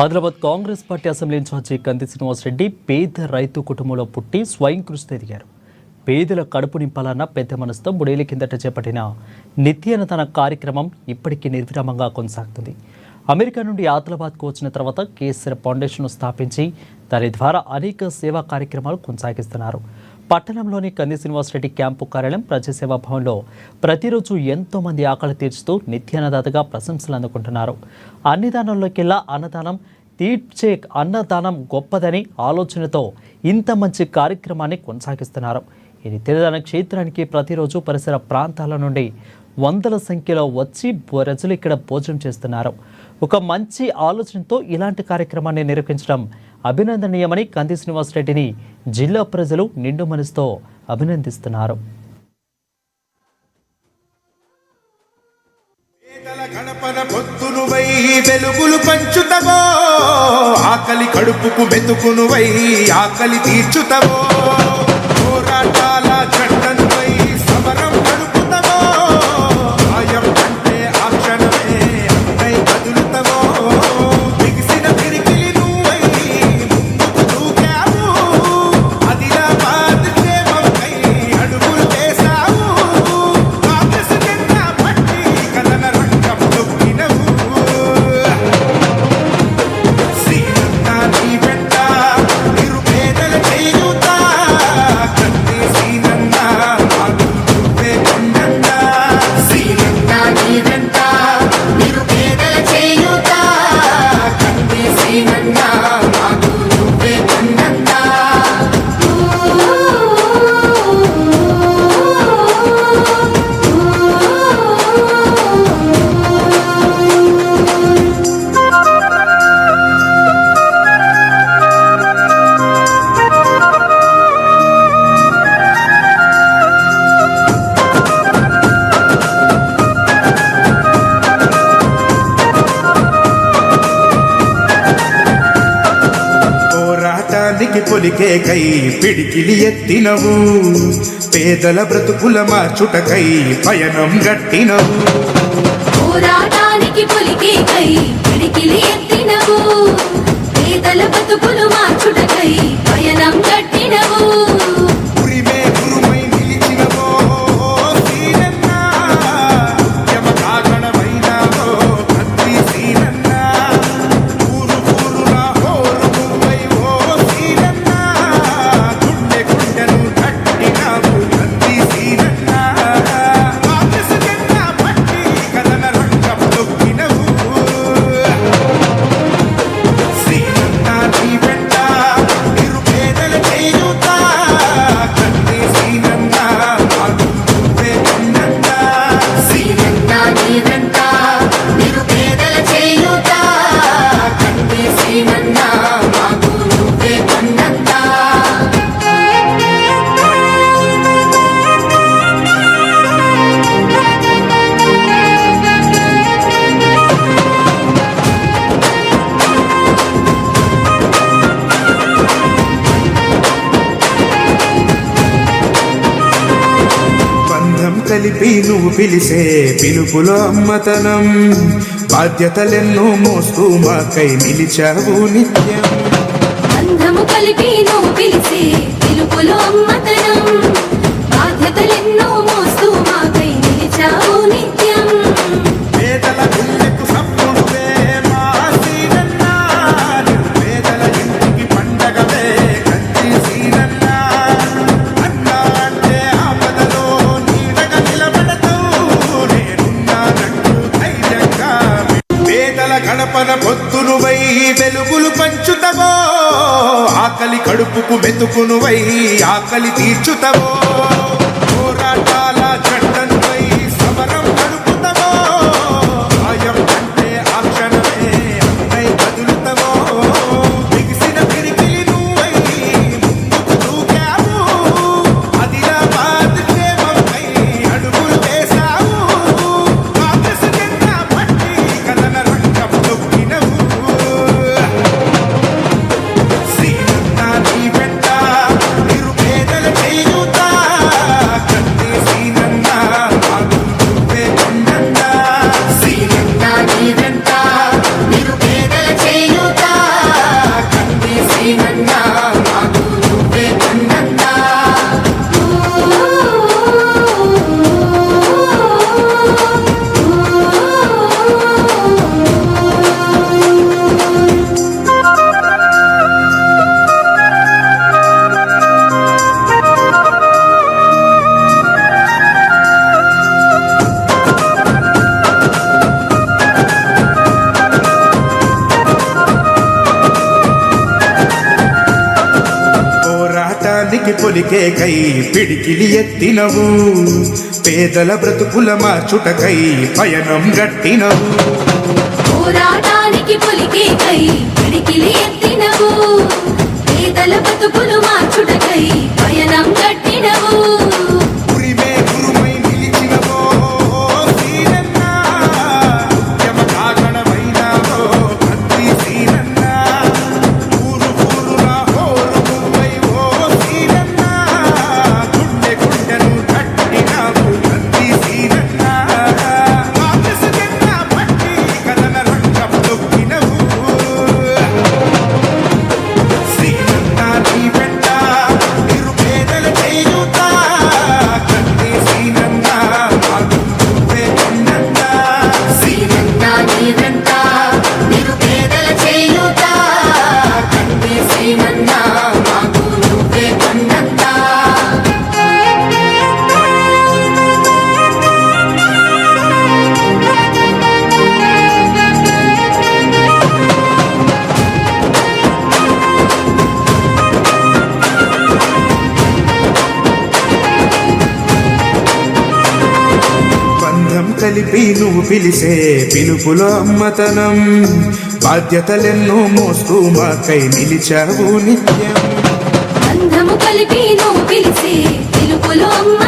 Adilabad Congress party assembly incharge Kandi Srinivasa Reddy పేద రైతు కుటుంబంలో పుట్టి స్వయం కృషితో ఎదిగారు. పేదల కడుపు నింపాలన్న పెద్ద మనసుతో 3 ఏళ్ల కిందట చేపట్టిన నిత్యాన్నదాన కార్యక్రమం ఇప్పటికీ నిర్విరామంగా కొనసాగుతుంది. అమెరికా నుండి ఆదిలాబాద్కు వచ్చిన తర్వాత కేసీఆర్ ఫౌండేషన్ను స్థాపించి దాని ద్వారా అనేక సేవా కార్యక్రమాలు కొనసాగిస్తున్నారు. పట్టణంలోని కంది శ్రీనివాసరెడ్డి క్యాంపు కార్యాలయం ప్రజాసేవా భవన్లో ప్రతిరోజు ఎంతో మంది ఆకలి తీర్చుతూ నిత్యాన్నదాతగా ప్రశంసలు అందుకుంటున్నారు. అన్ని దానాల్లోకెల్లా అన్నదానం తీర్చే అన్నదానం గొప్పదని ఆలోచనతో ఇంత మంచి కార్యక్రమాన్ని కొనసాగిస్తున్నారు. ఈ నిత్యదాన క్షేత్రానికి ప్రతిరోజు పరిసర ప్రాంతాల నుండి వందల సంఖ్యలో వచ్చి ప్రజలు ఇక్కడ భోజనం చేస్తున్నారు. ఒక మంచి ఆలోచనతో ఇలాంటి కార్యక్రమాన్ని నిర్వహించడం అభినందనీయమని కంది శ్రీనివాసరెడ్డిని జిల్లా ప్రజలు నిండు మనసుతో అభినందిస్తున్నారు. వెలుగులు పంచుతవో ఆకలి కడుపుకు మెతుకునువై ఆకలి తీర్చుతవో పోరాటాల జెండనువై సమరం నడుపుతవో భయం అంటే ఆ క్షణమే అన్నై కదులుతవో బిగిసిన పిరికిలి నువ్వై ముందుకు దూకావు ఆదిలాబాద్ క్షేమంకై అడుగులు వేశావు కాంగ్రెస్ జెండా పట్టి కథన రంగం తొక్కినవు సీనన్న నీ వెంట నిరుపేదల చేయుతా కంది సీనన్న మాకు నువ్వే కొండంట సీనన్న నీ వెంట నిరుపేదల చేయుతా కంది సీనన్న మాకు నువ్వే కొండంట పోరాటానికి పొలికే కై పిడికిలి ఎత్తినవు పేదల బ్రతుకుల మార్చుటకై పయనం గట్టినవు పోరాటానికి పొలికే కై పిడికిలి ఎత్తినవు పేదల బతుకులు మార్చుటకై పయనం గట్టినవు ఉరిమే గురుమై నిలిచినవో సీనన్న యమకాగణమైనావో కంది సీనన్న ఊరు ఊరున హోరు నువ్వై ఓ సీనన్న గుండె గుండెను కట్టినావు కంది సీనన్న కాంగ్రెస్ జెండా పట్టి కథన రంగం తొక్కినవు సీనన్న నీ వెంట నిరుపేదల చేయుతా కంది సీనన్న మాకు నువ్వే కొండంట సీనన్న నీ వెంట నిరుపేదల చేయుతా కంది సీనన్న మాకు నువ్వే కొండంట బంధం కలిపి నువ్వు పిలిసే పిలుపులో అమ్మతనం బాధ్యతలెన్నో మోస్తూ మాకై నిలిచావు నిత్యం బంధము కలిపి నువ్వు పిలిసే పిలుపులో అమ్మతనం బాధ్యతలెన్నో మోస్తూ మాకై నిలిచావు నిత్యం పేదల గుండెకు సప్పుడువే మా సీనన్న పేదల ఇంటికి పండగవే కంది సీనన్న అన్న అంటే ఆపదలో నీడగా నిలబడతావు నేనున్నానంటూ ధైర్యంగా పేదల గడపన పొద్దునువై వెలుగులు పంచుతవో ఆకలి కడుపుకు మెతుకునువై ఆకలి తీర్చుతవో పోరాటాల జెండనువై సమరం నడుపుతవో భయం అంటే ఆ క్షణమే అన్నై కదులుతవో బిగిసిన పిరికిలి నువ్వై ముందుకు దూకావు ఆదిలాబాద్ క్షేమంకై అడుగులు వేశావు కాంగ్రెస్ జెండా పట్టి కథన రంగం తొక్కినవు సీనన్న నీ వెంట నిరుపేదల చేయుతా పేదరానికి పొలికేకై పిడికిలి ఎత్తినవు పేదల బ్రతుకుల మార్చుటకై పయనం గట్టినవు పోరాటానికి పొలికేకై పిడికిలి ఎత్తినవు పేదల బతుకులు మార్చుటకై పయనం కట్టినవు ఉరిమే గురుమై నిలిచినవో సీనన్న ఉద్యమ కారణమైనావో కత్తి సీనన్న ఊరు ఊరున హోరు నువ్వై ఓ సీనన్న గుండె గుండెను కట్టినావు కత్తి సీనన్న కాంగ్రెస్ జెండా పట్టి కథన రంగం తొక్కినవు సీనన్న నీ వెంట నిరుపేదల చేయూత కత్తి సీనన్న మాకు నువ్వే కొన్నంత సీనన్న నీ వెంట నిరుపేదల చేయూత కత్తి సీనన్న మాకు నువ్వే కొన్నంత బంధం కలిపి నువ్వు పిలిసే పిలుపులో అమ్మతనం బాధ్యతలెన్నో మోస్తూ మాకై నిలిచావు నిత్యం బంధము కలిపి నువ్వు పిలిసే పిలుపులో అమ్మ